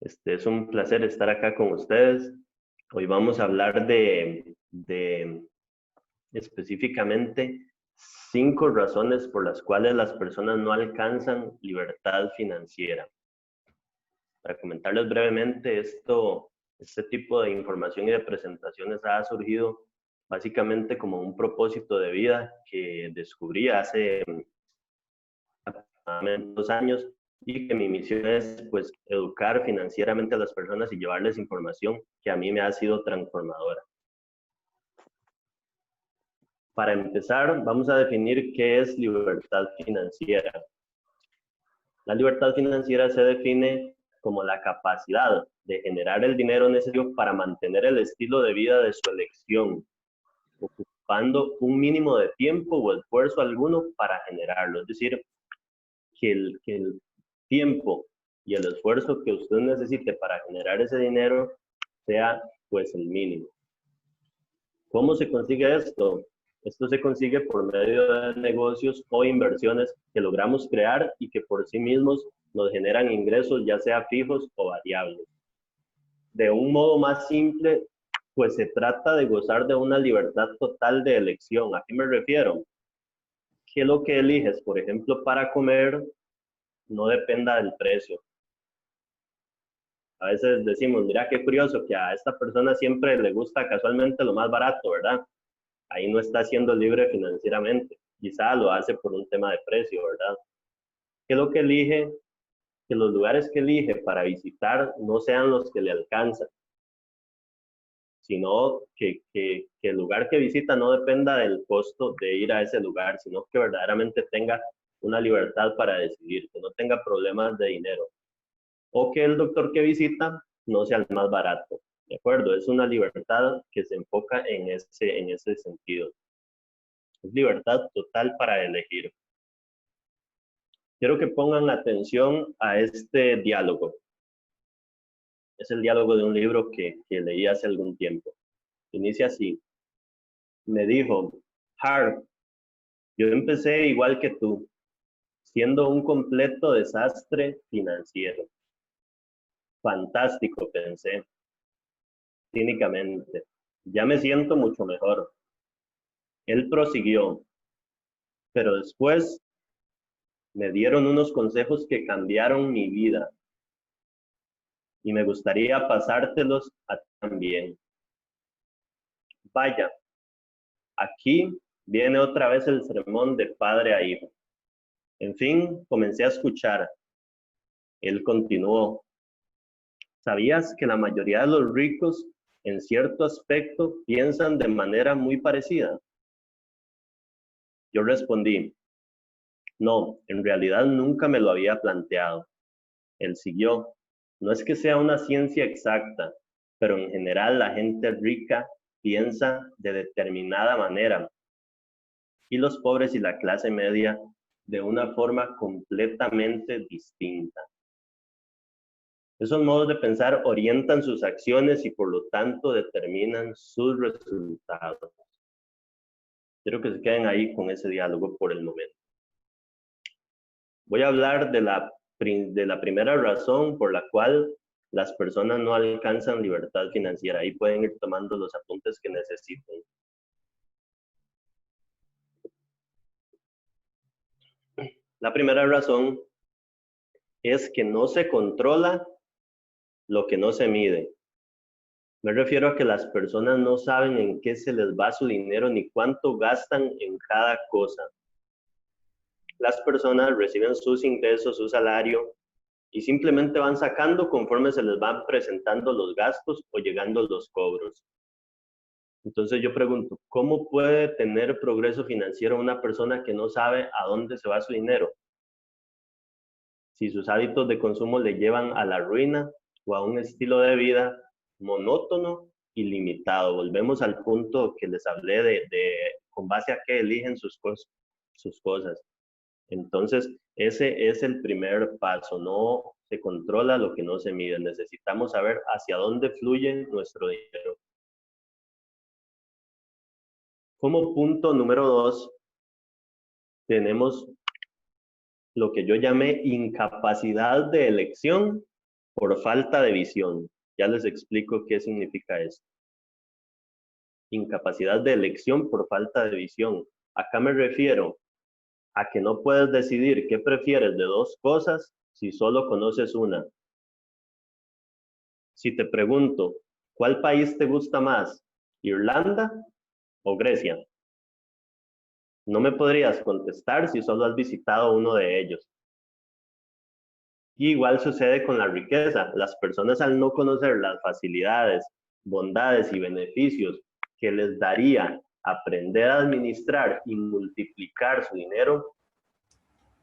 Es un placer estar acá con ustedes. Hoy vamos a hablar de específicamente 5 razones por las cuales las personas no alcanzan libertad financiera. Para comentarles brevemente, este tipo de información y de presentaciones ha surgido básicamente como un propósito de vida que descubrí hace aproximadamente 2 años, y que mi misión es pues educar financieramente a las personas y llevarles información que a mí me ha sido transformadora. Para empezar, vamos a definir qué es libertad financiera. La libertad financiera se define como la capacidad de generar el dinero necesario para mantener el estilo de vida de su elección, ocupando un mínimo de tiempo o esfuerzo alguno para generarlo. Es decir, que el tiempo y el esfuerzo que usted necesite para generar ese dinero sea pues el mínimo. ¿Cómo se consigue esto? Esto se consigue por medio de negocios o inversiones que logramos crear y que por sí mismos nos generan ingresos, ya sea fijos o variables. De un modo más simple, pues se trata de gozar de una libertad total de elección. ¿A qué me refiero? Que lo que eliges, por ejemplo, para comer, no dependa del precio. A veces decimos, mira qué curioso que a esta persona siempre le gusta casualmente lo más barato, ¿verdad? Ahí no está siendo libre financieramente. Quizá lo hace por un tema de precio, ¿verdad? Que lo que elige, que los lugares que elige para visitar no sean los que le alcanzan, sino que el lugar que visita no dependa del costo de ir a ese lugar, sino que verdaderamente tenga una libertad para decidir, que no tenga problemas de dinero. O que el doctor que visita no sea el más barato. ¿De acuerdo? Es una libertad que se enfoca en ese sentido. Es libertad total para elegir. Quiero que pongan atención a este diálogo. Es el diálogo de un libro que leí hace algún tiempo. Inicia así. Me dijo, Harv, yo empecé igual que tú, siendo un completo desastre financiero. Fantástico, pensé, cínicamente. Ya me siento mucho mejor. Él prosiguió, pero después me dieron unos consejos que cambiaron mi vida y me gustaría pasártelos a ti también. Vaya, aquí viene otra vez el sermón de padre a hijo. En fin, comencé a escuchar. Él continuó. ¿Sabías que la mayoría de los ricos en cierto aspecto piensan de manera muy parecida? Yo respondí, no, en realidad nunca me lo había planteado. Él siguió, no es que sea una ciencia exacta, pero en general la gente rica piensa de determinada manera y los pobres y la clase media de una forma completamente distinta. Esos modos de pensar orientan sus acciones y por lo tanto determinan sus resultados. Quiero que se queden ahí con ese diálogo por el momento. Voy a hablar de la primera razón por la cual las personas no alcanzan libertad financiera. Ahí pueden ir tomando los apuntes que necesiten. La primera razón es que no se controla lo que no se mide. Me refiero a que las personas no saben en qué se les va su dinero ni cuánto gastan en cada cosa. Las personas reciben sus ingresos, su salario, y simplemente van sacando conforme se les van presentando los gastos o llegando los cobros. Entonces yo pregunto, ¿cómo puede tener progreso financiero una persona que no sabe a dónde se va su dinero? Si sus hábitos de consumo le llevan a la ruina o a un estilo de vida monótono y limitado. Volvemos al punto que les hablé de con base a qué eligen sus cosas. Entonces, ese es el primer paso. No se controla lo que no se mide. Necesitamos saber hacia dónde fluye nuestro dinero. Como punto número 2, tenemos lo que yo llamé incapacidad de elección por falta de visión. Ya les explico qué significa esto. Incapacidad de elección por falta de visión. Acá me refiero a que no puedes decidir qué prefieres de dos cosas si solo conoces una. Si te pregunto, ¿cuál país te gusta más? ¿Irlanda o Grecia? No me podrías contestar si solo has visitado uno de ellos. Y igual sucede con la riqueza. Las personas al no conocer las facilidades, bondades y beneficios que les daría aprender a administrar y multiplicar su dinero,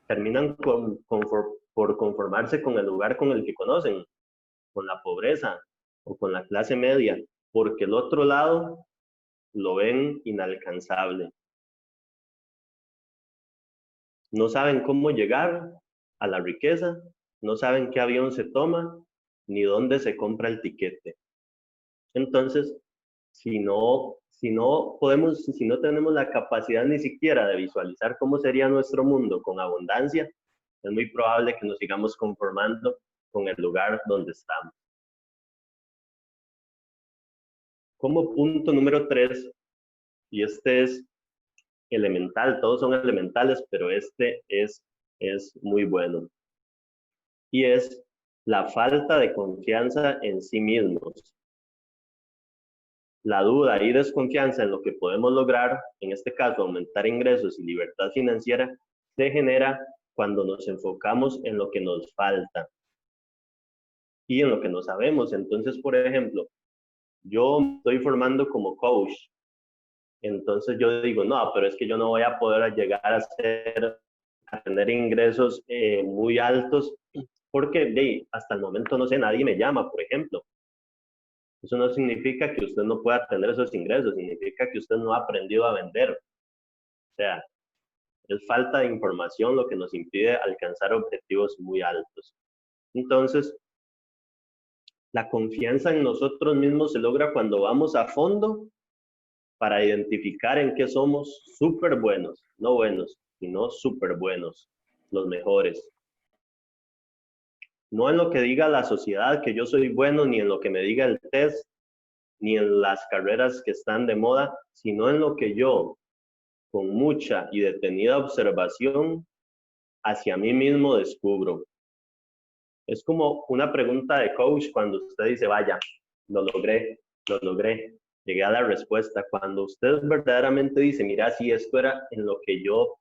terminan por conformarse con el lugar con el que conocen, con la pobreza o con la clase media, porque el otro lado lo ven inalcanzable. No saben cómo llegar a la riqueza, no saben qué avión se toma, ni dónde se compra el tiquete. Entonces, si no tenemos la capacidad ni siquiera de visualizar cómo sería nuestro mundo con abundancia, es muy probable que nos sigamos conformando con el lugar donde estamos. Como punto número 3, y este es elemental, todos son elementales, pero este es muy bueno, y es la falta de confianza en sí mismos. La duda y desconfianza en lo que podemos lograr, en este caso aumentar ingresos y libertad financiera, se genera cuando nos enfocamos en lo que nos falta y en lo que no sabemos. Entonces, por ejemplo, yo me estoy formando como coach, entonces yo digo, no, pero es que yo no voy a poder llegar a tener ingresos muy altos porque hasta el momento no sé, nadie me llama, por ejemplo. Eso no significa que usted no pueda tener esos ingresos, significa que usted no ha aprendido a vender. O sea, es falta de información lo que nos impide alcanzar objetivos muy altos. Entonces, la confianza en nosotros mismos se logra cuando vamos a fondo para identificar en qué somos súper buenos, no buenos, sino súper buenos, los mejores. No en lo que diga la sociedad que yo soy bueno, ni en lo que me diga el test, ni en las carreras que están de moda, sino en lo que yo, con mucha y detenida observación, hacia mí mismo descubro. Es como una pregunta de coach cuando usted dice, vaya, lo logré, llegué a la respuesta. Cuando usted verdaderamente dice, mira, si esto era en lo que yo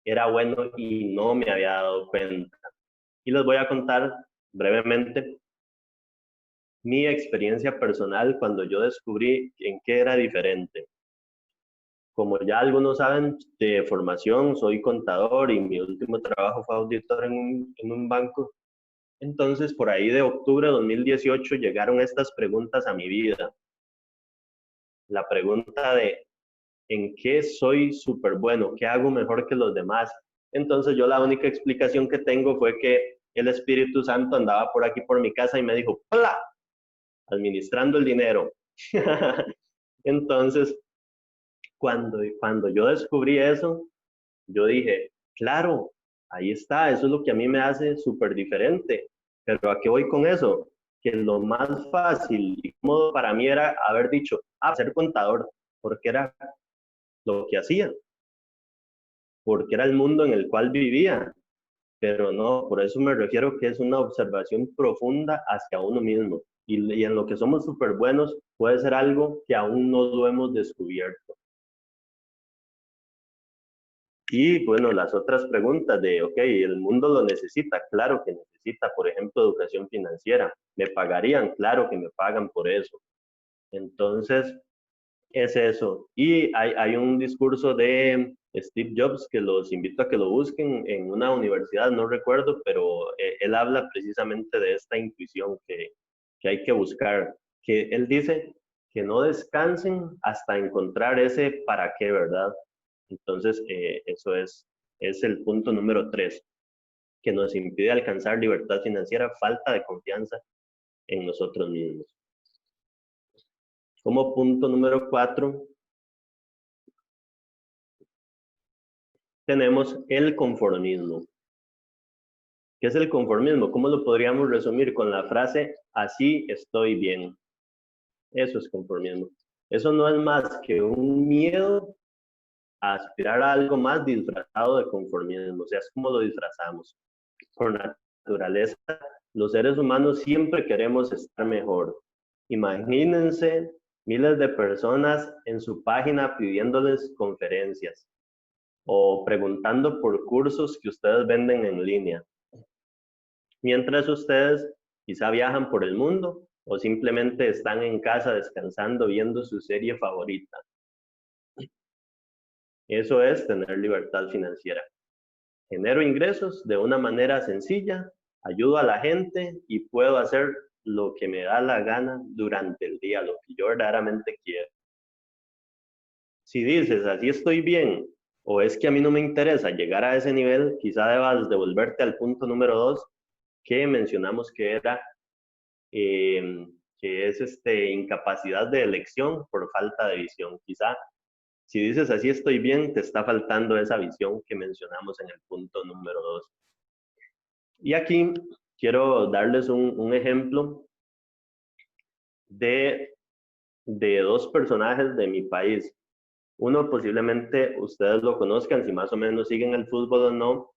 era bueno y no me había dado cuenta. Y les voy a contar brevemente mi experiencia personal cuando yo descubrí en qué era diferente. Como ya algunos saben, de formación soy contador y mi último trabajo fue auditor en un banco. Entonces, por ahí de octubre de 2018 llegaron estas preguntas a mi vida. La pregunta de, ¿en qué soy súper bueno? ¿Qué hago mejor que los demás? Entonces, yo la única explicación que tengo fue que el Espíritu Santo andaba por aquí por mi casa y me dijo, ¡hola! Administrando el dinero. Entonces, cuando yo descubrí eso, yo dije, claro, ahí está, eso es lo que a mí me hace súper diferente. Pero ¿a qué voy con eso? Que lo más fácil y cómodo para mí era haber dicho, ser contador, porque era lo que hacía, porque era el mundo en el cual vivía. Pero no, por eso me refiero que es una observación profunda hacia uno mismo. Y en lo que somos súper buenos puede ser algo que aún no lo hemos descubierto. Y bueno, las otras preguntas de, ok, el mundo lo necesita, claro que necesita, por ejemplo, educación financiera. ¿Me pagarían? Claro que me pagan por eso. Entonces, es eso. Y hay un discurso de Steve Jobs que los invito a que lo busquen en una universidad, no recuerdo, pero él habla precisamente de esta intuición que hay que buscar. Que él dice que no descansen hasta encontrar ese para qué, ¿verdad? Entonces, eso es el punto número 3, que nos impide alcanzar libertad financiera, falta de confianza en nosotros mismos. Como punto número 4, tenemos el conformismo. ¿Qué es el conformismo? ¿Cómo lo podríamos resumir con la frase, así estoy bien? Eso es conformismo. Eso no es más que un miedo a aspirar a algo más disfrazado de conformismo. O sea, es como lo disfrazamos. Por naturaleza, los seres humanos siempre queremos estar mejor. Imagínense miles de personas en su página pidiéndoles conferencias o preguntando por cursos que ustedes venden en línea, mientras ustedes quizá viajan por el mundo o simplemente están en casa descansando viendo su serie favorita. Eso es tener libertad financiera. Genero ingresos de una manera sencilla, ayudo a la gente y puedo hacer lo que me da la gana durante el día, lo que yo verdaderamente quiero. Si dices, así estoy bien, o es que a mí no me interesa llegar a ese nivel, quizá debas devolverte al punto número 2 que mencionamos que era, que es incapacidad de elección por falta de visión. Quizá si dices así estoy bien, te está faltando esa visión que mencionamos en el punto número 2. Y aquí quiero darles un ejemplo de, de dos personajes de mi país. Uno posiblemente ustedes lo conozcan, si más o menos siguen el fútbol o no,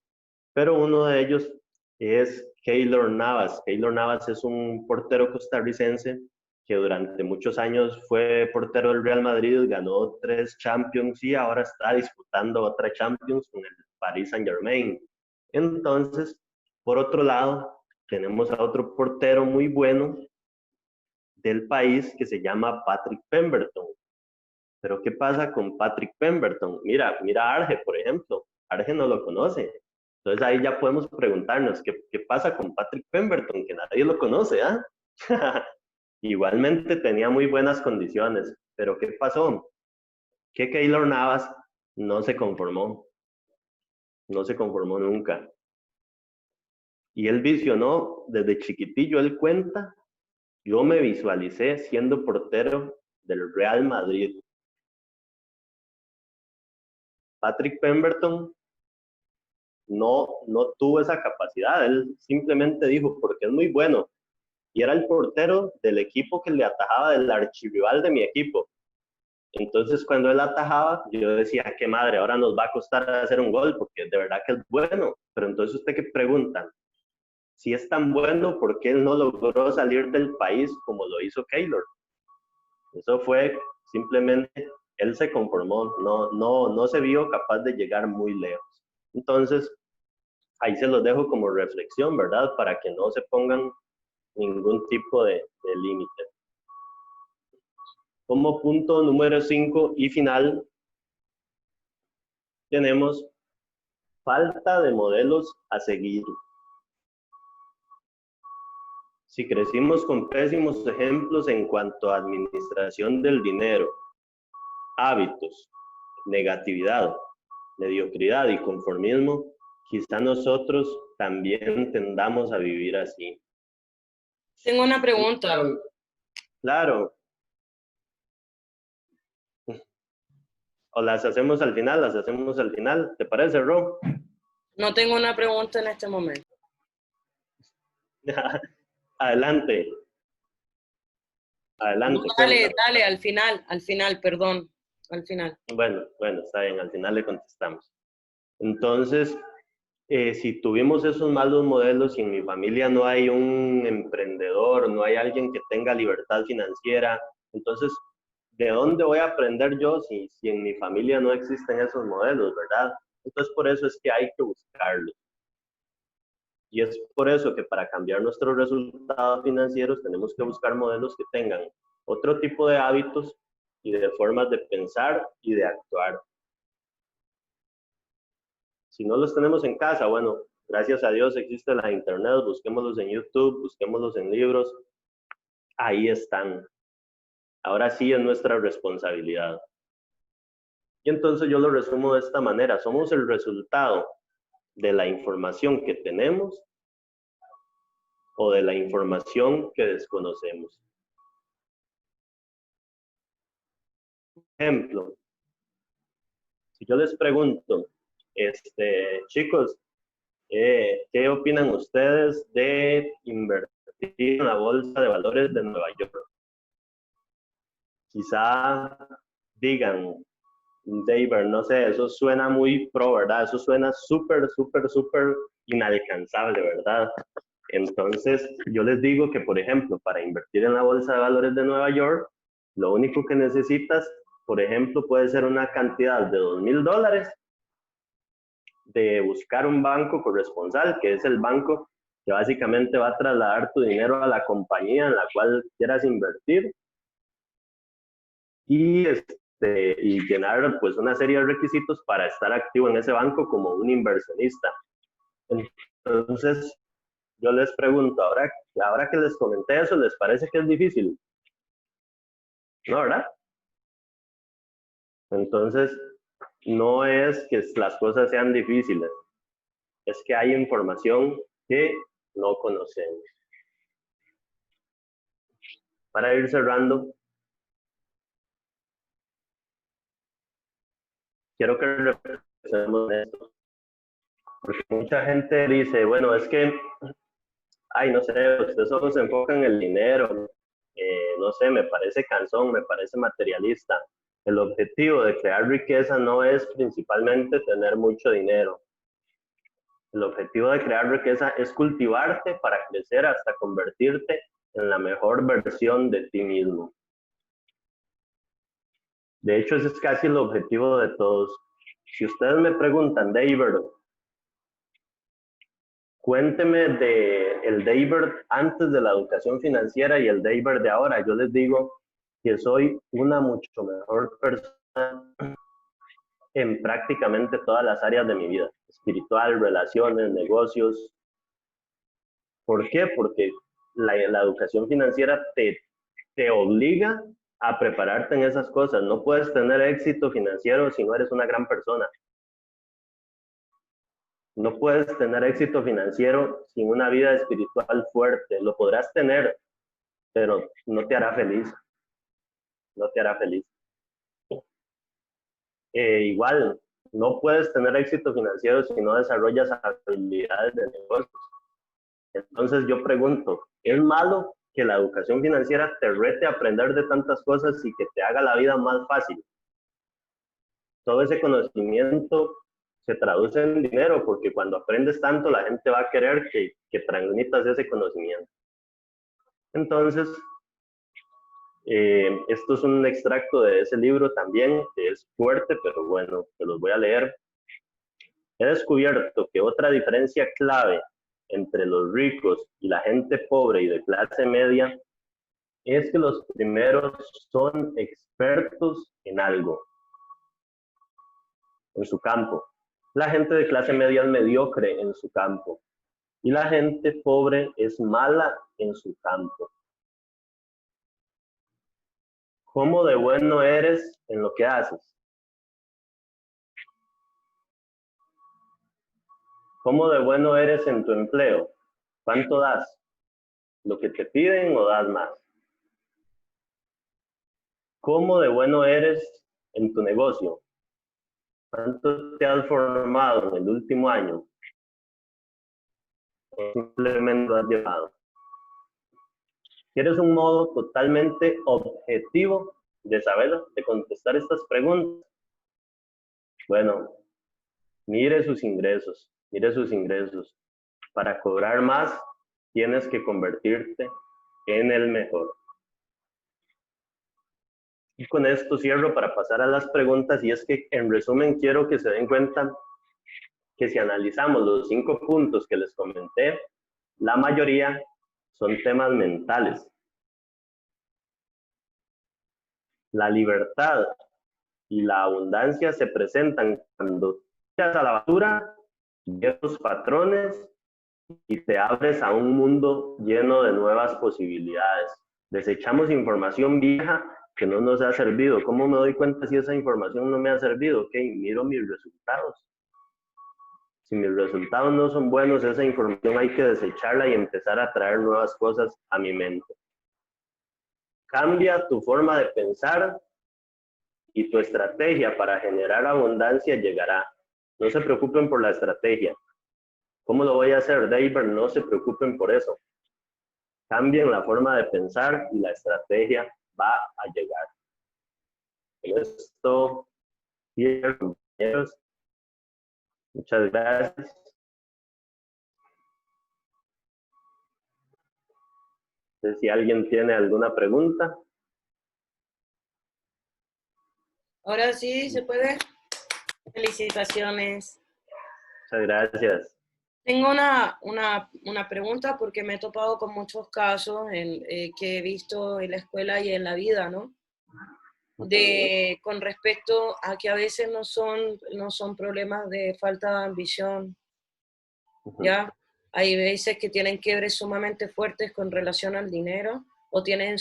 pero uno de ellos es Keylor Navas. Keylor Navas es un portero costarricense que durante muchos años fue portero del Real Madrid, ganó 3 Champions y ahora está disputando otra Champions con el Paris Saint-Germain. Entonces, por otro lado, tenemos a otro portero muy bueno del país que se llama Patrick Pemberton. Pero ¿qué pasa con Patrick Pemberton? Mira a Arge, por ejemplo. Arge no lo conoce. Entonces ahí ya podemos preguntarnos, ¿qué pasa con Patrick Pemberton? Que nadie lo conoce, ¿ah? Igualmente tenía muy buenas condiciones, pero ¿qué pasó? Que Keylor Navas no se conformó, no se conformó nunca. Y él visionó desde chiquitillo, él cuenta, yo me visualicé siendo portero del Real Madrid. Patrick Pemberton no tuvo esa capacidad, él simplemente dijo, porque es muy bueno, y era el portero del equipo que le atajaba, del archirrival de mi equipo. Entonces, cuando él atajaba, yo decía, qué madre, ahora nos va a costar hacer un gol, porque de verdad que es bueno. Pero entonces, ¿usted qué pregunta? Si es tan bueno, ¿por qué él no logró salir del país como lo hizo Keylor? Eso fue simplemente, él se conformó, no se vio capaz de llegar muy lejos. Entonces, ahí se los dejo como reflexión, ¿verdad? Para que no se pongan ningún tipo de límite. Como punto número 5 y final, tenemos falta de modelos a seguir. Si crecimos con pésimos ejemplos en cuanto a administración del dinero, hábitos, negatividad, mediocridad y conformismo, quizá nosotros también tendamos a vivir así. Tengo una pregunta. Claro. O las hacemos al final, ¿te parece, Ro? No tengo una pregunta en este momento. Adelante. Adelante. No, dale, al final, perdón, al final. Bueno, está bien, al final le contestamos. Entonces, si tuvimos esos malos modelos y en mi familia no hay un emprendedor, no hay alguien que tenga libertad financiera, entonces, ¿de dónde voy a aprender yo si en mi familia no existen esos modelos, verdad? Entonces, por eso es que hay que buscarlos. Y es por eso que para cambiar nuestros resultados financieros tenemos que buscar modelos que tengan otro tipo de hábitos y de formas de pensar y de actuar. Si no los tenemos en casa, bueno, gracias a Dios existe la internet, busquémoslos en YouTube, busquémoslos en libros, ahí están. Ahora sí es nuestra responsabilidad. Y entonces yo lo resumo de esta manera, somos el resultado de la información que tenemos o de la información que desconocemos. Ejemplo, si yo les pregunto, chicos, ¿Qué opinan ustedes de invertir en la bolsa de valores de Nueva York? Quizá digan, David, no sé, eso suena muy pro, ¿verdad? Eso suena súper, súper, súper inalcanzable, ¿verdad? Entonces, yo les digo que, por ejemplo, para invertir en la bolsa de valores de Nueva York, lo único que necesitas, por ejemplo, puede ser una cantidad de $2,000, de buscar un banco corresponsal, que es el banco que básicamente va a trasladar tu dinero a la compañía en la cual quieras invertir, y llenar pues una serie de requisitos para estar activo en ese banco como un inversionista. Entonces, yo les pregunto, ahora que les comenté eso, ¿les parece que es difícil? ¿No, verdad? Entonces, no es que las cosas sean difíciles, es que hay información que no conocemos. Para ir cerrando, quiero que reflexionemos en esto, porque mucha gente dice, bueno, es que, ay, no sé, usted solo se enfoca en el dinero, no sé, me parece cansón, me parece materialista. El objetivo de crear riqueza no es principalmente tener mucho dinero. El objetivo de crear riqueza es cultivarte para crecer hasta convertirte en la mejor versión de ti mismo. De hecho, ese es casi el objetivo de todos. Si ustedes me preguntan, David, cuénteme de el David antes de la educación financiera y el David de ahora, yo les digo que soy una mucho mejor persona en prácticamente todas las áreas de mi vida, espiritual, relaciones, negocios. ¿Por qué? Porque la educación financiera te obliga a prepararte en esas cosas. No puedes tener éxito financiero si no eres una gran persona. No puedes tener éxito financiero sin una vida espiritual fuerte. Lo podrás tener, pero no te hará feliz. No te hará feliz. Igual, no puedes tener éxito financiero si no desarrollas habilidades de negocios. Entonces yo pregunto, ¿es malo que la educación financiera te rete a aprender de tantas cosas y que te haga la vida más fácil? Todo ese conocimiento se traduce en dinero, porque cuando aprendes tanto, la gente va a querer que transmitas ese conocimiento. Entonces, esto es un extracto de ese libro también, que es fuerte, pero bueno, te los voy a leer. He descubierto que otra diferencia clave entre los ricos y la gente pobre y de clase media es que los primeros son expertos en algo, en su campo. La gente de clase media es mediocre en su campo y la gente pobre es mala en su campo. ¿Cómo de bueno eres en lo que haces? ¿Cómo de bueno eres en tu empleo? ¿Cuánto das? ¿Lo que te piden o das más? ¿Cómo de bueno eres en tu negocio? ¿Cuánto te has formado en el último año? ¿O simplemente lo has llevado? ¿Quieres un modo totalmente objetivo de saber, de contestar estas preguntas? Bueno, mire sus ingresos, mire sus ingresos. Para cobrar más, tienes que convertirte en el mejor. Y con esto cierro para pasar a las preguntas, y es que en resumen quiero que se den cuenta que si analizamos los 5 puntos que les comenté, la mayoría son temas mentales. La libertad y la abundancia se presentan cuando tiras a la basura viejos patrones y te abres a un mundo lleno de nuevas posibilidades. Desechamos información vieja que no nos ha servido. ¿Cómo me doy cuenta si esa información no me ha servido? Ok, miro mis resultados. Si mis resultados no son buenos, esa información hay que desecharla y empezar a traer nuevas cosas a mi mente. Cambia tu forma de pensar y tu estrategia para generar abundancia llegará. No se preocupen por la estrategia. ¿Cómo lo voy a hacer, David? No se preocupen por eso. Cambien la forma de pensar y la estrategia va a llegar. Esto, compañeros, muchas gracias. No sé si alguien tiene alguna pregunta. Ahora sí, ¿se puede? Felicitaciones. Muchas gracias. Tengo una pregunta porque me he topado con muchos casos que he visto en la escuela y en la vida, ¿no? Con respecto a que a veces no son problemas de falta de ambición, ¿ya? Hay veces que tienen quiebres sumamente fuertes con relación al dinero o tienen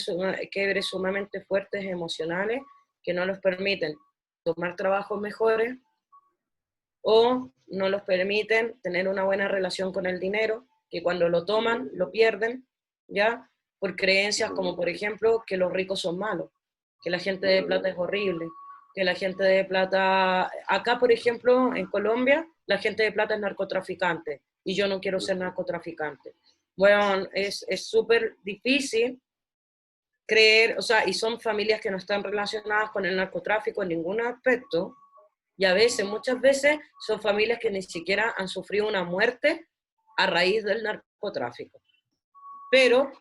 quiebres sumamente fuertes emocionales que no los permiten tomar trabajos mejores o no los permiten tener una buena relación con el dinero, que cuando lo toman lo pierden, ¿ya? Por creencias como, por ejemplo, que los ricos son malos, que la gente de plata es horrible, que la gente de plata... Acá, por ejemplo, en Colombia, la gente de plata es narcotraficante y yo no quiero ser narcotraficante. Bueno, es súper difícil creer, o sea, y son familias que no están relacionadas con el narcotráfico en ningún aspecto, y a veces, muchas veces, son familias que ni siquiera han sufrido una muerte a raíz del narcotráfico. Pero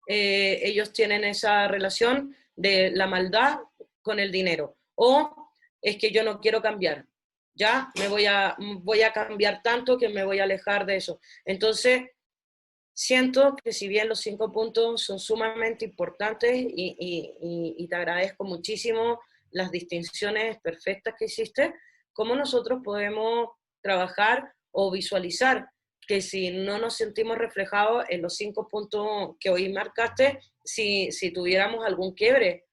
ellos tienen esa relación de la maldad con el dinero. O es que yo no quiero cambiar, ya voy a cambiar tanto que me voy a alejar de eso. Entonces, siento que si bien los 5 puntos son sumamente importantes y te agradezco muchísimo las distinciones perfectas que hiciste, ¿cómo nosotros podemos trabajar o visualizar que si no nos sentimos reflejados en los 5 puntos que hoy marcaste, si tuviéramos algún quiebre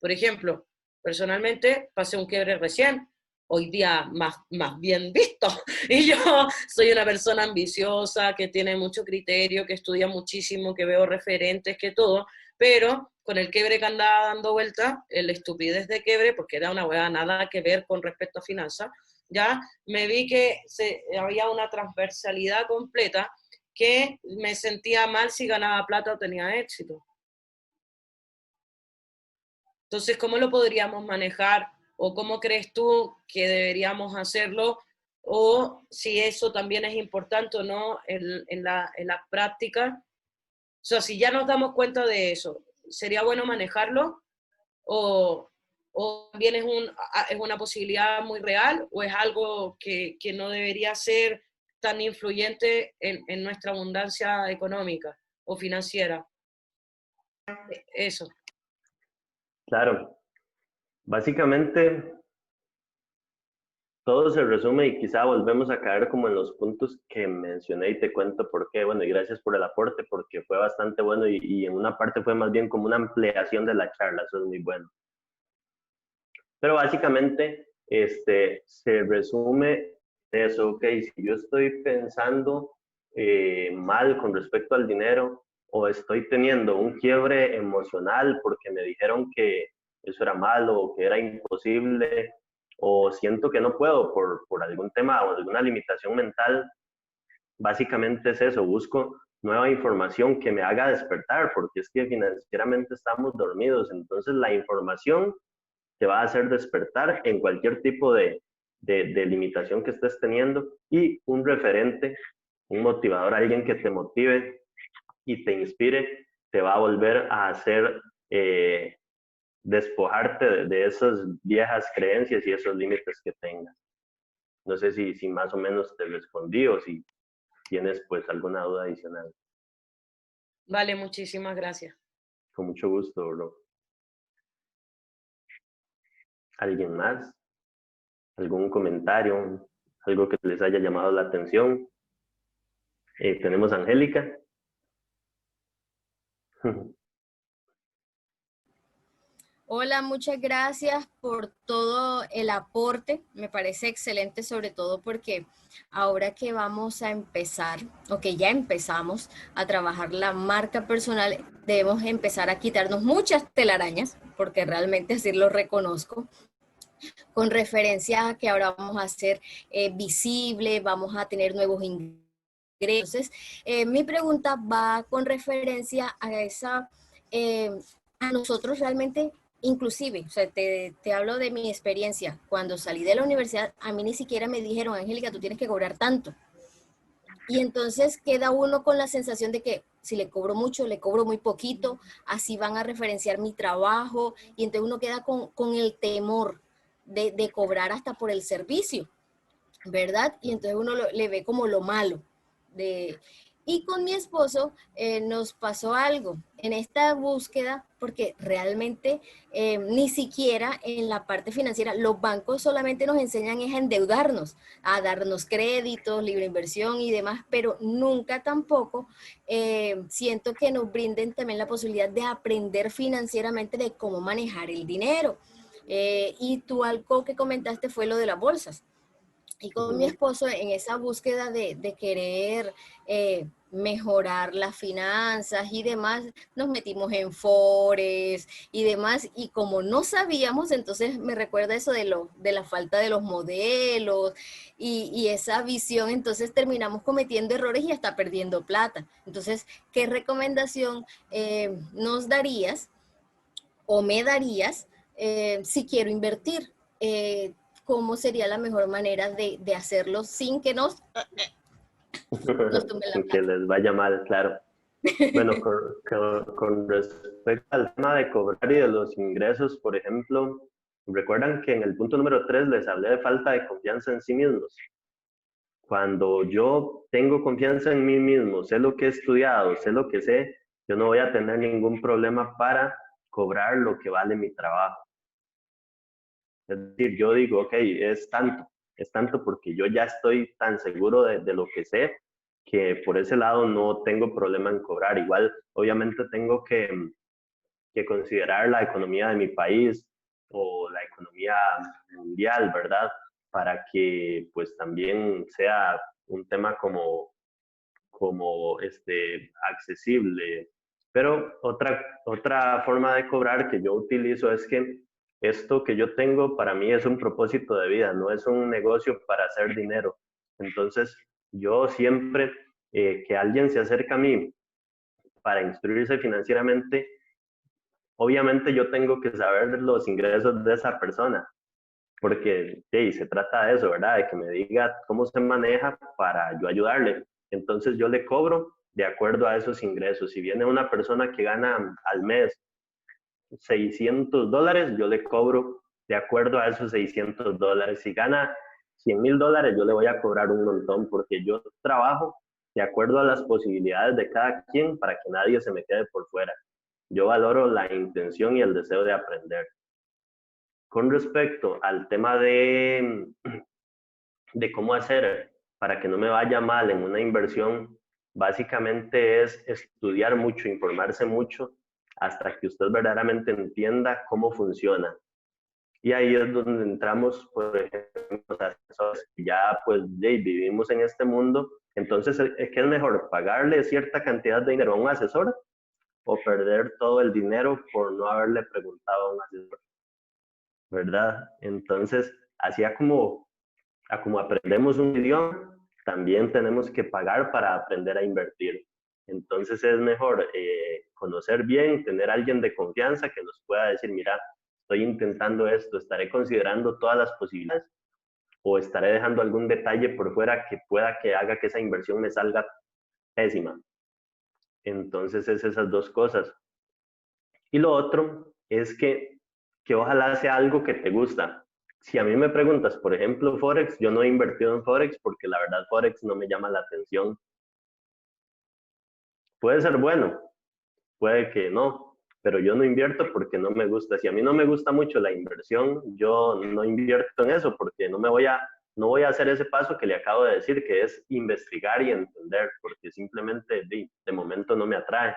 por ejemplo, personalmente pasé un quiebre recién, hoy día más bien visto, y yo soy una persona ambiciosa, que tiene mucho criterio, que estudia muchísimo, que veo referentes, que todo, pero con el quiebre que andaba dando vuelta, el estupidez de quiebre, porque era una hueá nada que ver con respecto a finanzas, ya me vi que había una transversalidad completa que me sentía mal si ganaba plata o tenía éxito. Entonces, ¿cómo lo podríamos manejar? ¿O cómo crees tú que deberíamos hacerlo? O si eso también es importante o no en la práctica. O sea, si ya nos damos cuenta de eso, ¿sería bueno manejarlo? ¿O, o también es una posibilidad muy real? ¿O es algo que no debería ser tan influyente en nuestra abundancia económica o financiera? Eso. Claro, básicamente todo se resume y quizá volvemos a caer como en los puntos que mencioné y te cuento por qué. Bueno, y gracias por el aporte porque fue bastante bueno y en una parte fue más bien como una ampliación de la charla, eso es muy bueno. Pero básicamente se resume eso, ok, si yo estoy pensando mal con respecto al dinero o estoy teniendo un quiebre emocional porque me dijeron que eso era malo o que era imposible o siento que no puedo por algún tema o alguna limitación mental, básicamente es eso, busco nueva información que me haga despertar porque es que financieramente estamos dormidos, entonces la información te va a hacer despertar en cualquier tipo de limitación que estés teniendo y un referente, un motivador, alguien que te motive y te inspire, te va a volver a hacer despojarte de esas viejas creencias y esos límites que tengas. No sé si más o menos te respondí o si tienes pues alguna duda adicional. Vale, muchísimas gracias. Con mucho gusto, bro. ¿Alguien más? ¿Algún comentario? ¿Algo que les haya llamado la atención? Tenemos a Angélica. Hola, muchas gracias por todo el aporte. Me parece excelente, sobre todo porque ahora que vamos a empezar, o que ya empezamos a trabajar la marca personal, debemos empezar a quitarnos muchas telarañas, porque realmente así lo reconozco, con referencia a que ahora vamos a ser visibles, vamos a tener nuevos ingresos. Entonces, mi pregunta va con referencia a esa, a nosotros realmente, inclusive, o sea, te hablo de mi experiencia. Cuando salí de la universidad, a mí ni siquiera me dijeron, Angélica, tú tienes que cobrar tanto. Y entonces queda uno con la sensación de que si le cobro mucho, le cobro muy poquito, así van a referenciar mi trabajo, y entonces uno queda con el temor de cobrar hasta por el servicio, ¿verdad? Y entonces uno le ve como lo malo. Y con mi esposo nos pasó algo en esta búsqueda, porque realmente ni siquiera en la parte financiera, los bancos solamente nos enseñan es a endeudarnos, a darnos créditos, libre inversión y demás, pero nunca tampoco siento que nos brinden también la posibilidad de aprender financieramente de cómo manejar el dinero. Y tú algo que comentaste fue lo de las bolsas. Y con mi esposo en esa búsqueda de querer mejorar las finanzas y demás, nos metimos en Forex y demás, y como no sabíamos, entonces me recuerda eso de la falta de los modelos y esa visión, entonces terminamos cometiendo errores y hasta perdiendo plata. Entonces, ¿qué recomendación nos darías o me darías si quiero invertir? ¿Cómo sería la mejor manera de hacerlo sin que nos tumben la Sin que plata? les vaya mal, claro. Bueno, con respecto al tema de cobrar y de los ingresos, por ejemplo, recuerdan que en el punto número 3 les hablé de falta de confianza en sí mismos. Cuando yo tengo confianza en mí mismo, sé lo que he estudiado, sé lo que sé, yo no voy a tener ningún problema para cobrar lo que vale mi trabajo. Es decir, yo digo, ok, es tanto porque yo ya estoy tan seguro de lo que sé que por ese lado no tengo problema en cobrar. Igual, obviamente tengo que considerar la economía de mi país o la economía mundial, ¿verdad? Para que pues también sea un tema como accesible. Pero otra forma de cobrar que yo utilizo es que esto que yo tengo para mí es un propósito de vida, no es un negocio para hacer dinero. Entonces, yo siempre que alguien se acerca a mí para instruirse financieramente, obviamente yo tengo que saber los ingresos de esa persona, porque hey, se trata de eso, ¿verdad? De que me diga cómo se maneja para yo ayudarle. Entonces yo le cobro de acuerdo a esos ingresos. Si viene una persona que gana al mes $600, yo le cobro de acuerdo a esos $600. Si gana $100,000, yo le voy a cobrar un montón porque yo trabajo de acuerdo a las posibilidades de cada quien para que nadie se me quede por fuera. Yo valoro la intención y el deseo de aprender. Con respecto al tema de cómo hacer para que no me vaya mal en una inversión, básicamente es estudiar mucho, informarse mucho, hasta que usted verdaderamente entienda cómo funciona. Y ahí es donde entramos, por ejemplo, los asesores, que ya pues vivimos en este mundo. Entonces, ¿qué es mejor? ¿Pagarle cierta cantidad de dinero a un asesor o perder todo el dinero por no haberle preguntado a un asesor? ¿Verdad? Entonces, así como aprendemos un idioma, también tenemos que pagar para aprender a invertir. Entonces es mejor conocer bien, tener a alguien de confianza que nos pueda decir, mira, estoy intentando esto, estaré considerando todas las posibilidades o estaré dejando algún detalle por fuera que pueda que haga que esa inversión me salga pésima. Entonces es esas dos cosas. Y lo otro es que ojalá sea algo que te gusta. Si a mí me preguntas, por ejemplo, Forex, yo no he invertido en Forex porque la verdad Forex no me llama la atención. Puede ser bueno, puede que no, pero yo no invierto porque no me gusta. Si a mí no me gusta mucho la inversión, yo no invierto en eso porque no voy a hacer ese paso que le acabo de decir, que es investigar y entender, porque simplemente de momento no me atrae.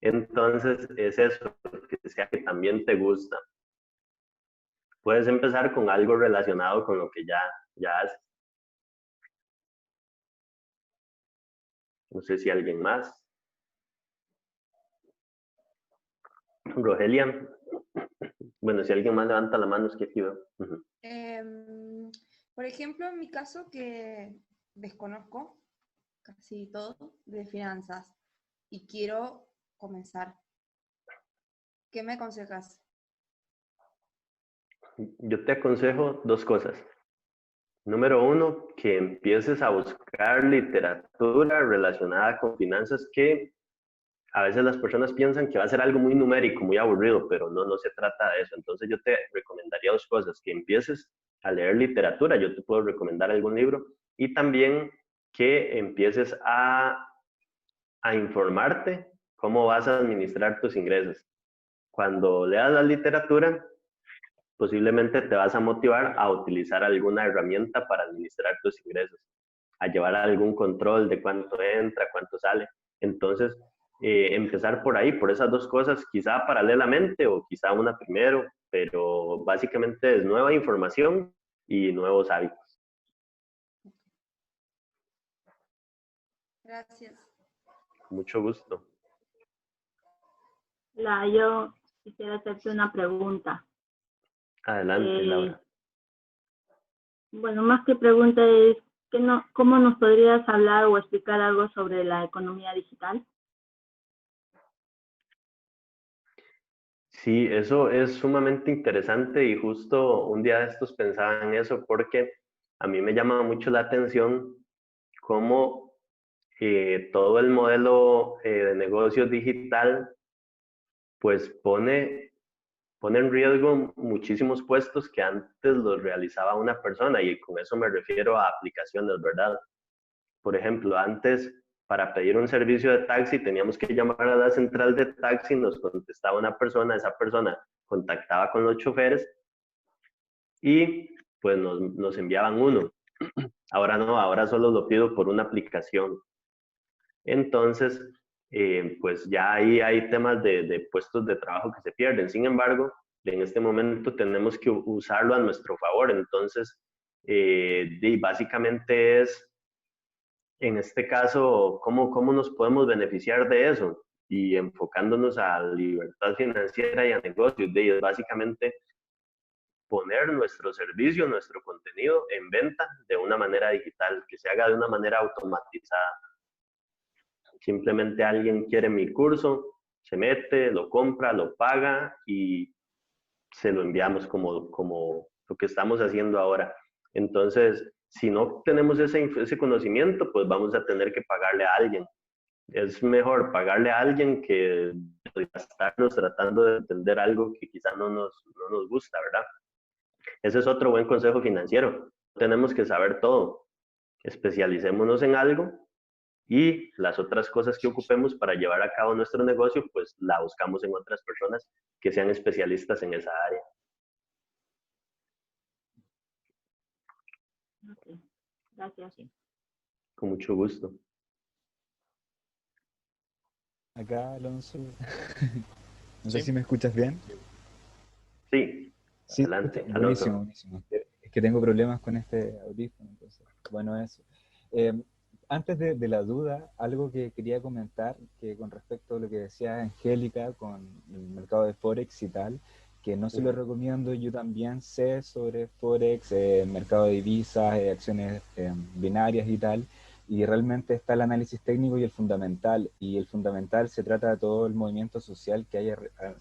Entonces es eso, que sea que también te gusta. Puedes empezar con algo relacionado con lo que ya haces. No sé si alguien más. Rogelia, Bueno, si alguien más levanta la mano es que aquí veo. Ujú. Por ejemplo, en mi caso que desconozco casi todo de finanzas y quiero comenzar, ¿qué me aconsejas? Yo te aconsejo dos cosas. Número uno, que empieces a buscar literatura relacionada con finanzas que a veces las personas piensan que va a ser algo muy numérico, muy aburrido, pero no, no se trata de eso. Entonces yo te recomendaría dos cosas, que empieces a leer literatura, yo te puedo recomendar algún libro, y también que empieces a informarte cómo vas a administrar tus ingresos. Cuando leas la literatura, posiblemente te vas a motivar a utilizar alguna herramienta para administrar tus ingresos, a llevar algún control de cuánto entra, cuánto sale. Entonces, empezar por ahí, por esas dos cosas, quizá paralelamente o quizá una primero, pero básicamente es nueva información y nuevos hábitos. Gracias. Mucho gusto. Yo quisiera hacerte una pregunta. Adelante, Laura. Bueno, más que pregunta es, ¿cómo nos podrías hablar o explicar algo sobre la economía digital? Sí, eso es sumamente interesante y justo un día de estos pensaba en eso porque a mí me llama mucho la atención cómo todo el modelo de negocio digital pues pone en riesgo muchísimos puestos que antes los realizaba una persona y con eso me refiero a aplicaciones, ¿verdad? Por ejemplo, antes para pedir un servicio de taxi teníamos que llamar a la central de taxi, nos contestaba una persona, esa persona contactaba con los choferes y pues nos enviaban uno. Ahora no, ahora solo lo pido por una aplicación. Entonces, pues ya ahí hay temas de puestos de trabajo que se pierden. Sin embargo, en este momento tenemos que usarlo a nuestro favor. Entonces, básicamente es, en este caso, ¿cómo nos podemos beneficiar de eso? Y enfocándonos a libertad financiera y a negocios, es básicamente poner nuestro servicio, nuestro contenido en venta de una manera digital, que se haga de una manera automatizada. Simplemente alguien quiere mi curso, se mete, lo compra, lo paga y se lo enviamos como lo que estamos haciendo ahora. Entonces, si no tenemos ese conocimiento, pues vamos a tener que pagarle a alguien. Es mejor pagarle a alguien que gastarnos tratando de entender algo que quizá no nos gusta, ¿verdad? Ese es otro buen consejo financiero. Tenemos que saber todo. Especialicémonos en algo y las otras cosas que ocupemos para llevar a cabo nuestro negocio, pues la buscamos en otras personas que sean especialistas en esa área. Ok, gracias. Con mucho gusto. Acá, Alonso. No Sí. sé si me escuchas bien. Sí, Sí, adelante, buenísimo, Alonso. buenísimo. Es que tengo problemas con este audífono, entonces, bueno, eso. Eh, Antes de la duda, algo que quería comentar, que con respecto a lo que decía Angélica con el mercado de Forex y tal, que no se lo recomiendo, yo también sé sobre Forex, mercado de divisas, acciones binarias y tal, y realmente está el análisis técnico y el fundamental se trata de todo el movimiento social que hay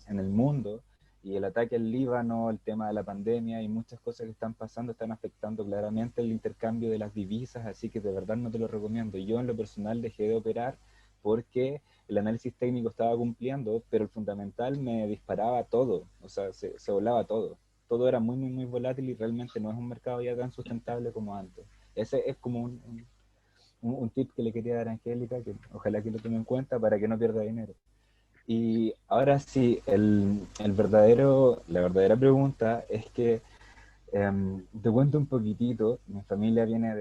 en el mundo, y el ataque al Líbano, el tema de la pandemia y muchas cosas que están pasando están afectando claramente el intercambio de las divisas, así que de verdad no te lo recomiendo. Yo en lo personal dejé de operar porque el análisis técnico estaba cumpliendo, pero el fundamental me disparaba todo, o sea, se volaba todo. Todo era muy volátil y realmente no es un mercado ya tan sustentable como antes. Ese es como un tip que le quería dar a Angélica, que ojalá que lo tome en cuenta para que no pierda dinero. Y ahora sí, la verdadera pregunta es que te cuento un poquitito. Mi familia viene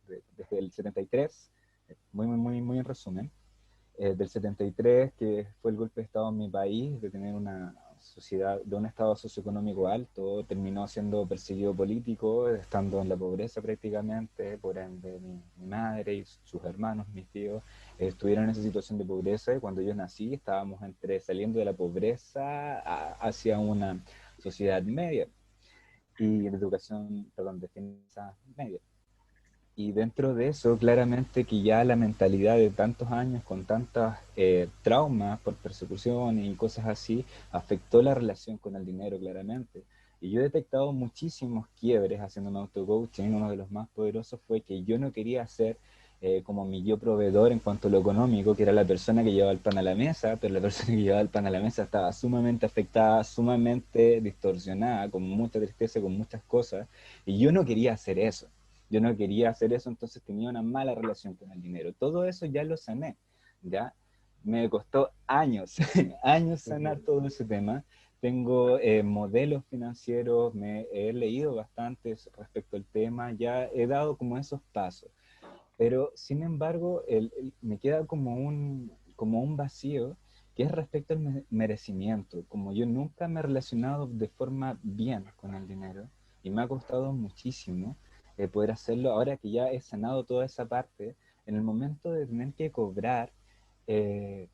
desde el 73, muy en resumen. Del 73, que fue el golpe de Estado en mi país, de tener una sociedad, de un estado socioeconómico alto, terminó siendo perseguido político, estando en la pobreza prácticamente, por ende mi madre y sus hermanos, mis tíos, estuvieron en esa situación de pobreza y cuando yo nací estábamos saliendo de la pobreza hacia una sociedad media y educación, perdón, de finanzas media. Y dentro de eso, claramente que ya la mentalidad de tantos años con tantos traumas por persecución y cosas así, afectó la relación con el dinero, claramente. Y yo he detectado muchísimos quiebres haciéndome auto-coaching. Uno de los más poderosos fue que yo no quería ser como mi yo proveedor en cuanto a lo económico, que era la persona que llevaba el pan a la mesa, pero la persona que llevaba el pan a la mesa estaba sumamente afectada, sumamente distorsionada, con mucha tristeza, con muchas cosas, y yo no quería hacer eso. Yo no quería hacer eso, entonces tenía una mala relación con el dinero. Todo eso ya lo sané, ¿ya? Me costó años, años sanar todo ese tema. Tengo modelos financieros, me he leído bastante respecto al tema, ya he dado como esos pasos. Pero, sin embargo, me queda como un vacío que es respecto al merecimiento. Como yo nunca me he relacionado de forma bien con el dinero y me ha costado muchísimo poder hacerlo ahora que ya he sanado toda esa parte, en el momento de tener que cobrar,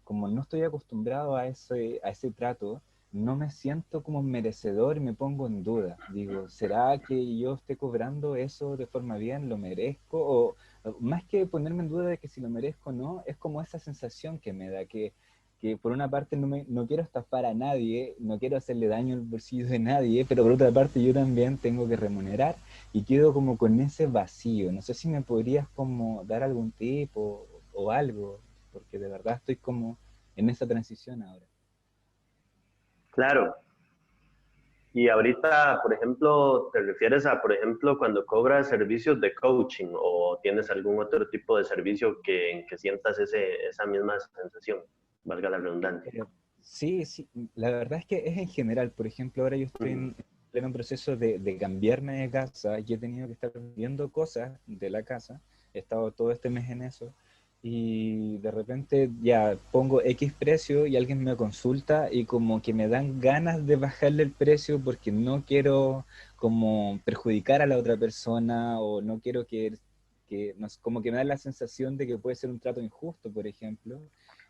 como no estoy acostumbrado a ese trato, no me siento como merecedor y me pongo en duda. Digo, ¿será que yo esté cobrando eso de forma bien? ¿Lo merezco? O más que ponerme en duda de que si lo merezco o no, es como esa sensación que me da, que por una parte no quiero estafar a nadie, no quiero hacerle daño al bolsillo de nadie, pero por otra parte yo también tengo que remunerar y quedo como con ese vacío. No sé si me podrías como dar algún tip o algo, porque de verdad estoy como en esa transición ahora. Claro. Y ahorita, por ejemplo, ¿te refieres a, por ejemplo, cuando cobras servicios de coaching o tienes algún otro tipo de servicio en que sientas esa misma sensación, valga la redundancia? Sí, sí, la verdad es que es en general. Por ejemplo, ahora yo estoy Ujú. en pleno proceso de cambiarme de casa y he tenido que estar viendo cosas de la casa. He estado todo este mes en eso y de repente ya pongo X precio y alguien me consulta y como que me dan ganas de bajarle el precio porque no quiero como perjudicar a la otra persona o no quiero no sé, como que me da la sensación de que puede ser un trato injusto, por ejemplo.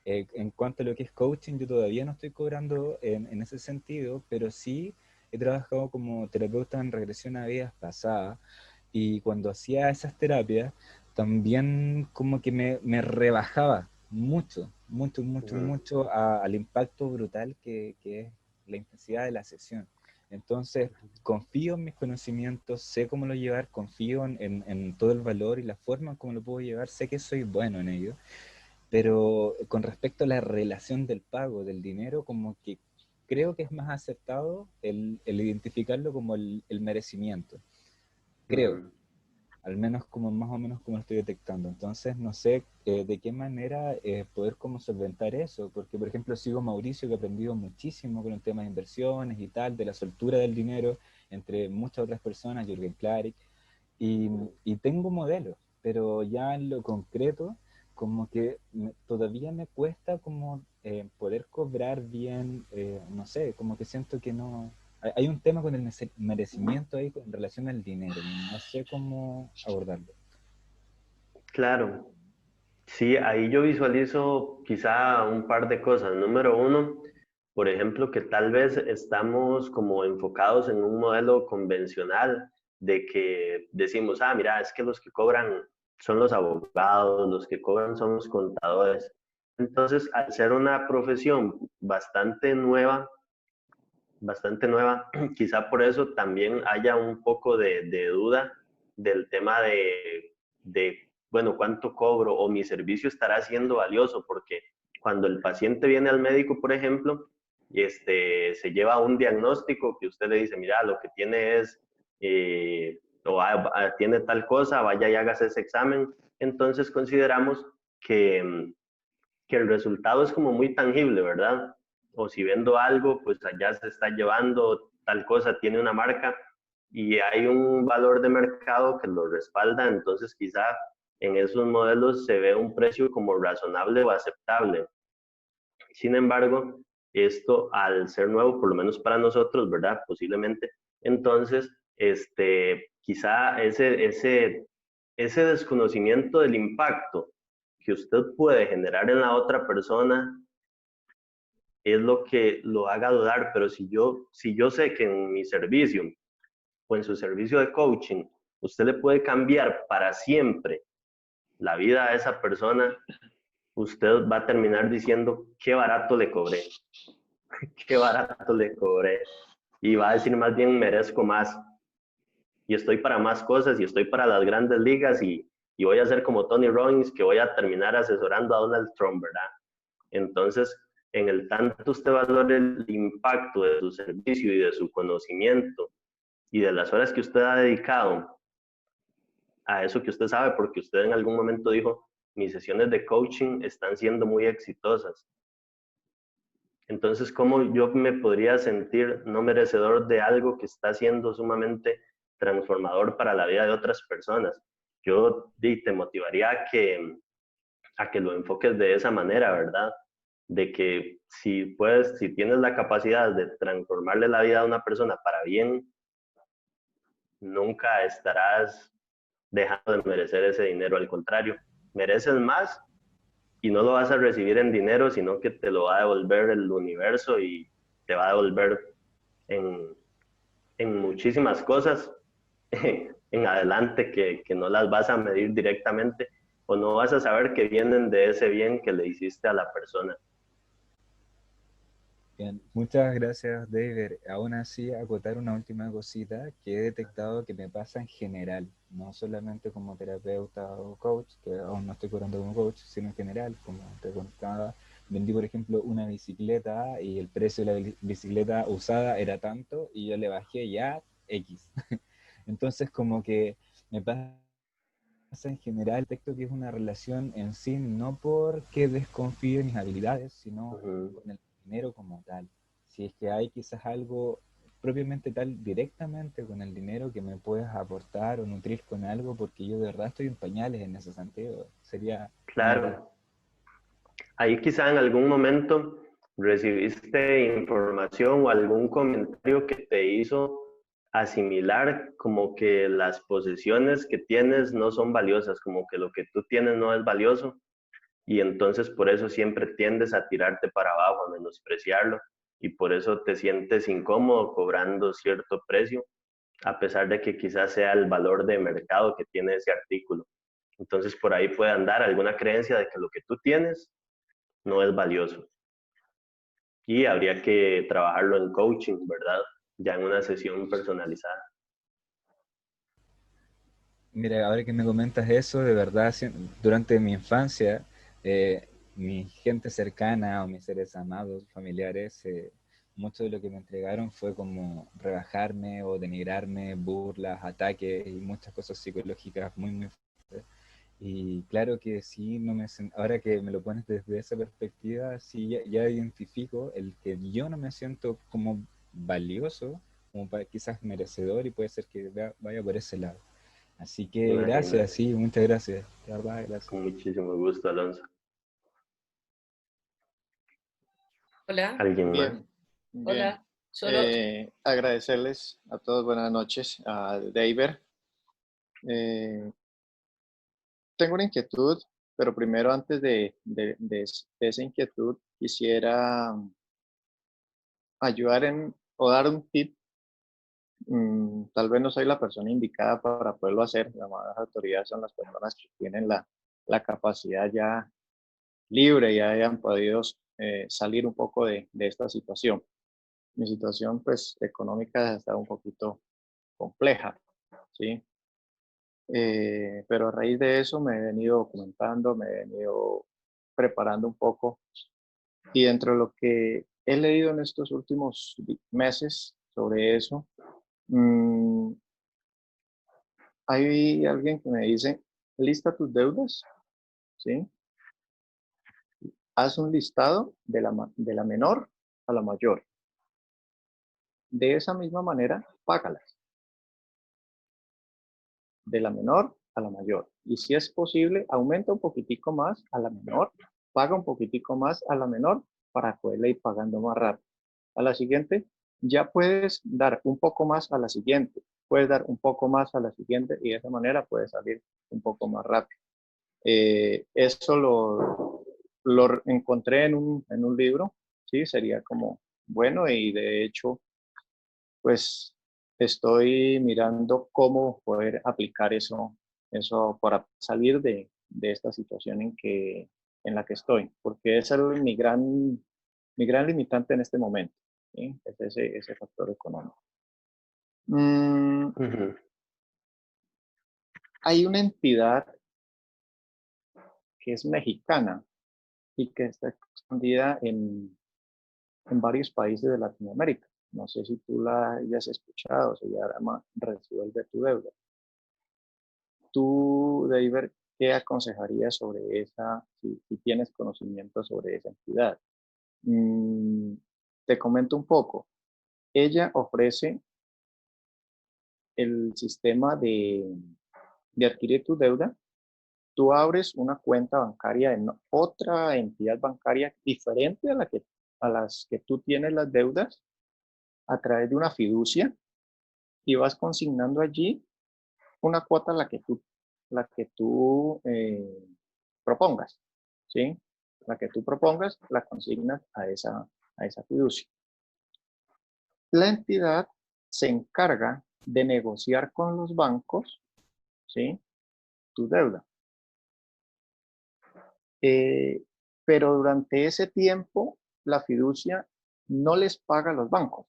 En cuanto a lo que es coaching, yo todavía no estoy cobrando en ese sentido, pero sí he trabajado como terapeuta en regresión a vidas pasadas y cuando hacía esas terapias también como que me rebajaba mucho, mucho, mucho, Ujú. mucho al impacto brutal que es la intensidad de la sesión. Entonces, confío en mis conocimientos, sé cómo lo llevar, confío en todo el valor y la forma en cómo lo puedo llevar, sé que soy bueno en ello, pero con respecto a la relación del pago, del dinero, como que creo que es más aceptado el identificarlo como el merecimiento. Creo, Ujú. al menos como más o menos como lo estoy detectando. Entonces no sé de qué manera poder como solventar eso, porque por ejemplo sigo a Mauricio que ha aprendido muchísimo con el tema de inversiones y tal, de la soltura del dinero, entre muchas otras personas, Jürgen Klarik, y tengo modelos, pero ya en lo concreto, como que todavía me cuesta como poder cobrar bien, no sé, como que siento que no... Hay un tema con el merecimiento ahí en relación al dinero, no sé cómo abordarlo. Claro. Sí, ahí yo visualizo quizá un par de cosas. Número uno, por ejemplo, que tal vez estamos como enfocados en un modelo convencional de que decimos, ah, mira, es que los que cobran son los abogados, los que cobran son los contadores. Entonces, al ser una profesión bastante nueva, quizá por eso también haya un poco de duda del tema bueno, ¿cuánto cobro? O mi servicio estará siendo valioso, porque cuando el paciente viene al médico, por ejemplo, y se lleva un diagnóstico que usted le dice, mira, lo que tiene es, tiene tal cosa, vaya y hágase ese examen, entonces consideramos que el resultado es como muy tangible, ¿verdad? O si vendo algo, pues allá se está llevando tal cosa, tiene una marca y hay un valor de mercado que lo respalda, entonces quizá en esos modelos se ve un precio como razonable o aceptable. Sin embargo, esto al ser nuevo, por lo menos para nosotros, ¿verdad? Posiblemente, entonces, quizá ese desconocimiento del impacto que usted puede generar en la otra persona es lo que lo haga dudar, pero si yo sé que en mi servicio o en su servicio de coaching, usted le puede cambiar para siempre la vida a esa persona, usted va a terminar diciendo, qué barato le cobré, qué barato le cobré. Y va a decir más bien, merezco más. Y estoy para más cosas, y estoy para las grandes ligas, y voy a ser como Tony Robbins, que voy a terminar asesorando a Donald Trump, ¿verdad? Entonces, en el tanto usted valore el impacto de su servicio y de su conocimiento y de las horas que usted ha dedicado a eso que usted sabe, porque usted en algún momento dijo, mis sesiones de coaching están siendo muy exitosas. Entonces, ¿cómo yo me podría sentir no merecedor de algo que está siendo sumamente transformador para la vida de otras personas? Yo te motivaría a que lo enfoques de esa manera, ¿verdad? De que si puedes, si tienes la capacidad de transformarle la vida a una persona para bien, nunca estarás dejando de merecer ese dinero. Al contrario, mereces más y no lo vas a recibir en dinero, sino que te lo va a devolver el universo y te va a devolver en muchísimas cosas en adelante que no las vas a medir directamente o no vas a saber que vienen de ese bien que le hiciste a la persona. Bien, muchas gracias, David. Aún así, acotar una última cosita que he detectado que me pasa en general, no solamente como terapeuta o coach, que aún no estoy cobrando como coach, sino en general, como te contaba, vendí, por ejemplo, una bicicleta y el precio de la bicicleta usada era tanto y yo le bajé ya X. Entonces, como que me pasa en general, detecto que es una relación en sí, no porque desconfíe en mis habilidades, sino con el dinero como tal. Si es que hay quizás algo propiamente tal directamente con el dinero que me puedas aportar o nutrir con algo, porque yo de verdad estoy en pañales en ese sentido. Sería una ayuda. Claro, ahí quizá en algún momento recibiste información o algún comentario que te hizo asimilar como que las posesiones que tienes no son valiosas, como que lo que tú tienes no es valioso y entonces por eso siempre tiendes a tirarte para abajo, a menospreciarlo y por eso te sientes incómodo cobrando cierto precio, a pesar de que quizás sea el valor de mercado que tiene ese artículo. Entonces por ahí puede andar alguna creencia de que lo que tú tienes no es valioso. Y habría que trabajarlo en coaching, ¿verdad? Ya en una sesión personalizada. Mira, ahora que me comentas eso, de verdad, durante mi infancia, mi gente cercana o mis seres amados, familiares, mucho de lo que me entregaron fue como rebajarme o denigrarme, burlas, ataques y muchas cosas psicológicas muy, muy fuertes. Y claro que sí, ahora que me lo pones desde esa perspectiva, sí, ya identifico el que yo no me siento como valioso, como quizás merecedor y puede ser que vaya por ese lado. Así que gracias, Imagínate. sí, muchas gracias. De verdad, gracias. Con muchísimo gusto, Alonso. Hola, ¿Alguien más? Bien, bien. hola. Solo, Agradecerles a todos, buenas noches, a David. Tengo una inquietud, pero primero antes de esa inquietud quisiera ayudar o dar un tip. Tal vez no soy la persona indicada para poderlo hacer. Las más autoridades son las personas que tienen la capacidad ya libre y hayan podido salir un poco de esta situación. Mi situación, pues, económica está un poquito compleja, ¿sí? Pero a raíz de eso me he venido documentando, me he venido preparando un poco y dentro de lo que he leído en estos últimos meses sobre eso, mm, hay alguien que me dice, lista tus deudas, ¿sí? Haz un listado de la menor a la mayor. De esa misma manera, págalas. De la menor a la mayor. Y si es posible, aumenta un poquitico más a la menor, paga un poquitico más a la menor para poderle ir pagando más rápido. A la siguiente, ya puedes dar un poco más a la siguiente, puedes dar un poco más a la siguiente y de esa manera puedes salir un poco más rápido. Eso lo encontré en un libro ¿sí? Sería como bueno, y de hecho, pues estoy mirando cómo poder aplicar eso para salir de esta situación en la que estoy, porque ese es mi gran limitante en este momento, ¿sí? Es ese factor económico. Ujú. Hay una entidad que es mexicana y que está expandida en varios países de Latinoamérica. No sé si tú la hayas escuchado, se llama Resuelve tu Deuda. Tú, David, ¿qué aconsejarías sobre esa, si tienes conocimiento sobre esa entidad? Te comento un poco. Ella ofrece el sistema de adquirir tu deuda. Tú abres una cuenta bancaria en otra entidad bancaria diferente a las que tú tienes las deudas a través de una fiducia y vas consignando allí una cuota la que tú propongas, ¿sí? La que tú propongas la consignas a esa fiducia. La entidad se encarga de negociar con los bancos, ¿sí? Tu deuda. Pero durante ese tiempo, la fiducia no les paga a los bancos,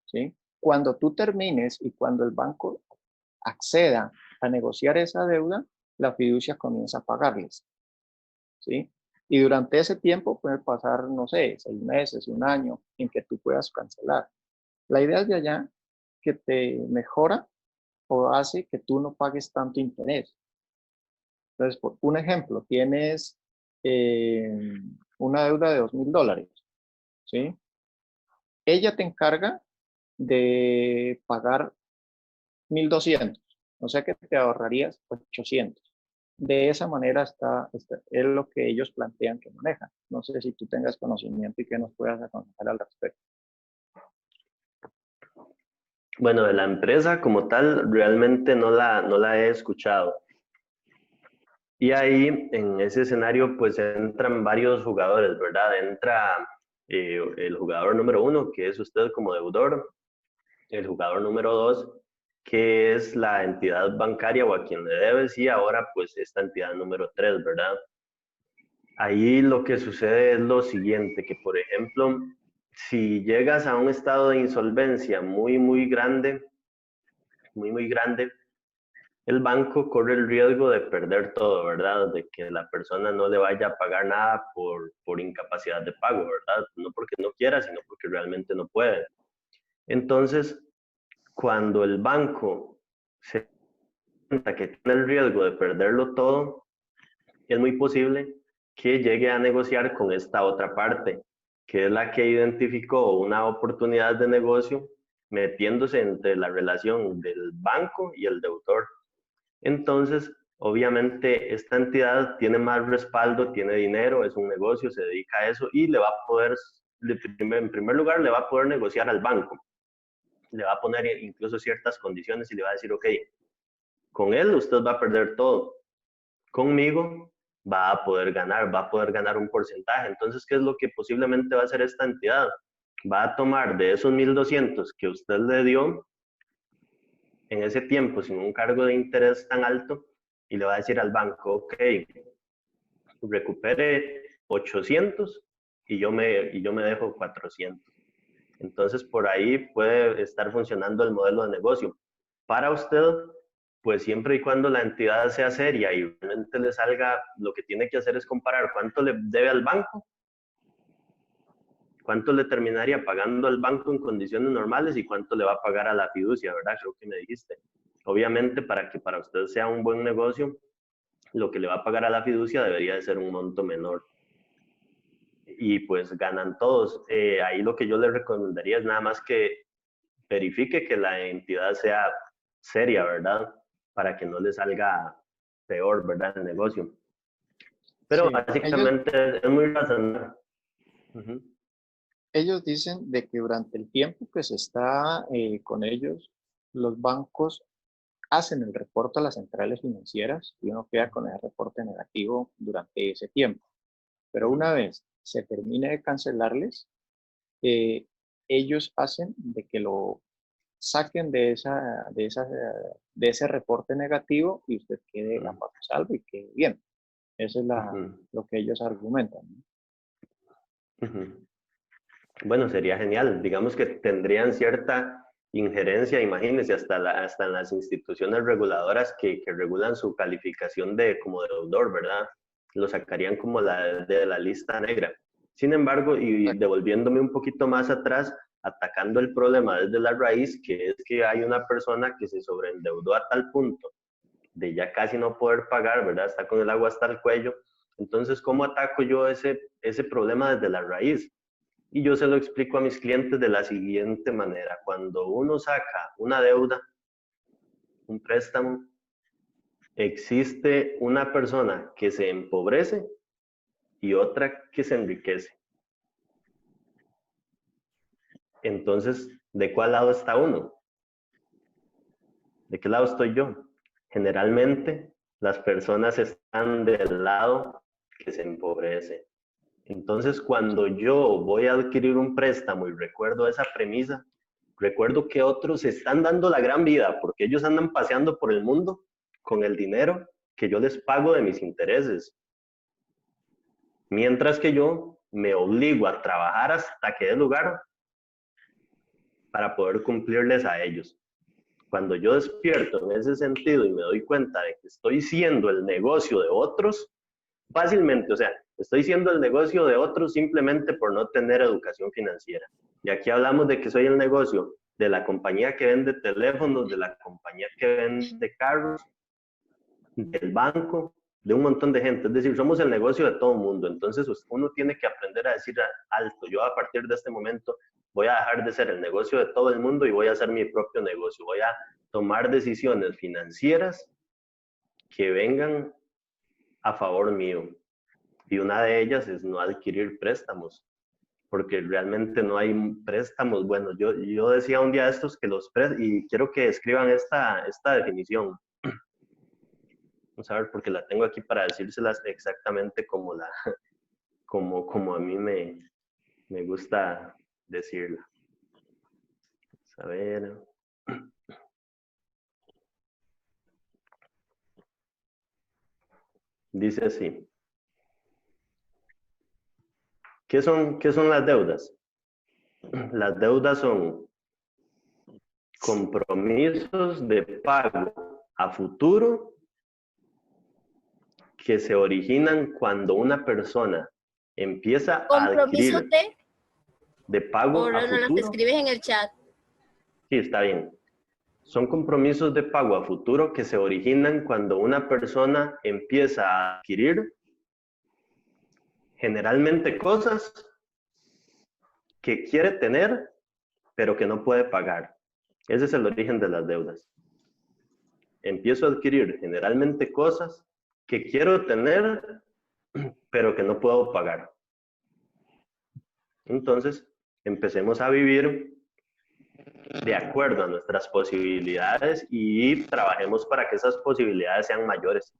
¿sí? Cuando tú termines y cuando el banco acceda a negociar esa deuda, la fiducia comienza a pagarles, ¿sí? Y durante ese tiempo puede pasar, no sé, 6 meses, 1 año, en que tú puedas cancelar. La idea es de allá que te mejora o hace que tú no pagues tanto interés. Entonces, por un ejemplo, tienes una deuda de $2,000, ¿sí? Ella te encarga de pagar 1,200, o sea que te ahorrarías 800. De esa manera es lo que ellos plantean que manejan. No sé si tú tengas conocimiento y que nos puedas aconsejar al respecto. Bueno, de la empresa como tal, realmente no la he escuchado. Y ahí, en ese escenario, pues entran varios jugadores, ¿verdad? Entra el jugador número 1, que es usted como deudor, el jugador número 2, que es la entidad bancaria o a quien le debes, y ahora pues esta entidad número 3, ¿verdad? Ahí lo que sucede es lo siguiente, que por ejemplo, si llegas a un estado de insolvencia muy grande, el banco corre el riesgo de perder todo, ¿verdad? De que la persona no le vaya a pagar nada por incapacidad de pago, ¿verdad? No porque no quiera, sino porque realmente no puede. Entonces, cuando el banco se da cuenta que tiene el riesgo de perderlo todo, es muy posible que llegue a negociar con esta otra parte, que es la que identificó una oportunidad de negocio metiéndose entre la relación del banco y el deudor. Entonces, obviamente, esta entidad tiene más respaldo, tiene dinero, es un negocio, se dedica a eso y le va a poder, en primer lugar, le va a poder negociar al banco. Le va a poner incluso ciertas condiciones y le va a decir, ok, con él usted va a perder todo. Conmigo va a poder ganar un porcentaje. Entonces, ¿qué es lo que posiblemente va a hacer esta entidad? Va a tomar de esos 1,200 que usted le dio en ese tiempo sin un cargo de interés tan alto y le va a decir al banco, ok, recupere 800 y yo me dejo 400. Entonces, por ahí puede estar funcionando el modelo de negocio. Para usted, pues siempre y cuando la entidad sea seria y realmente le salga, lo que tiene que hacer es comparar cuánto le debe al banco, cuánto le terminaría pagando al banco en condiciones normales y cuánto le va a pagar a la fiducia, ¿verdad? Creo que me dijiste. Obviamente, para que para usted sea un buen negocio, lo que le va a pagar a la fiducia debería de ser un monto menor. Y pues ganan todos. Ahí lo que yo le recomendaría es nada más que verifique que la entidad sea seria, ¿verdad? Para que no le salga peor, ¿verdad? El negocio. Pero Sí, básicamente es muy razonable. ellos dicen de que durante el tiempo que se está con ellos, los bancos hacen el reporte a las centrales financieras y uno queda con el reporte negativo durante ese tiempo. Pero una vez se termine de cancelarles, ellos hacen de que lo saquen de ese reporte negativo y usted quede a salvo y quede bien. Eso es lo que ellos argumentan, ¿no? Bueno, sería genial. Digamos que tendrían cierta injerencia, imagínense, hasta en las instituciones reguladoras que regulan su calificación como deudor, ¿verdad? Lo sacarían como de la lista negra. Sin embargo, y devolviéndome un poquito más atrás, atacando el problema desde la raíz, que es que hay una persona que se sobreendeudó a tal punto de ya casi no poder pagar, ¿verdad? Está con el agua hasta el cuello. Entonces, ¿cómo ataco yo ese problema desde la raíz? Y yo se lo explico a mis clientes de la siguiente manera. Cuando uno saca una deuda, un préstamo, existe una persona que se empobrece y otra que se enriquece. Entonces, ¿de cuál lado está uno? ¿De qué lado estoy yo? Generalmente, las personas están del lado que se empobrece. Entonces, cuando yo voy a adquirir un préstamo y recuerdo esa premisa, recuerdo que otros están dando la gran vida porque ellos andan paseando por el mundo con el dinero que yo les pago de mis intereses. Mientras que yo me obligo a trabajar hasta que dé lugar para poder cumplirles a ellos. Cuando yo despierto en ese sentido y me doy cuenta de que estoy siendo el negocio de otros, fácilmente, o sea, estoy siendo el negocio de otros simplemente por no tener educación financiera. Y aquí hablamos de que soy el negocio de la compañía que vende teléfonos, de la compañía que vende carros, del banco, de un montón de gente. Es decir, somos el negocio de todo el mundo. Entonces uno tiene que aprender a decir alto, yo a partir de este momento voy a dejar de ser el negocio de todo el mundo y voy a hacer mi propio negocio. Voy a tomar decisiones financieras que vengan a favor mío. Y una de ellas es no adquirir préstamos, porque realmente no hay préstamos. Bueno, yo decía un día de estos que los préstamos, y quiero que escriban esta definición. Vamos a ver, porque la tengo aquí para decírselas exactamente como a mí me gusta decirla. Vamos a ver. Dice así. ¿Qué son las deudas? Las deudas son compromisos de pago a futuro que se originan cuando una persona empieza a adquirir de pago a futuro. Las escribes en el chat. Sí, está bien. Son compromisos de pago a futuro que se originan cuando una persona empieza a adquirir generalmente cosas que quiere tener, pero que no puede pagar. Ese es el origen de las deudas. Empiezo a adquirir generalmente cosas que quiero tener, pero que no puedo pagar. Entonces, empecemos a vivir de acuerdo a nuestras posibilidades y trabajemos para que esas posibilidades sean mayores.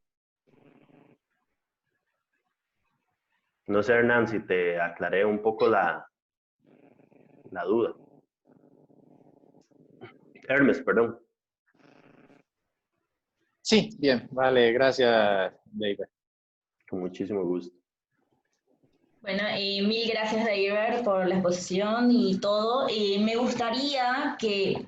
No sé, Hernán, si te aclaré un poco la duda. Hermes, perdón. Sí, bien, vale, gracias, David. Con muchísimo gusto. Bueno, mil gracias, David, por la exposición y todo. Me gustaría que,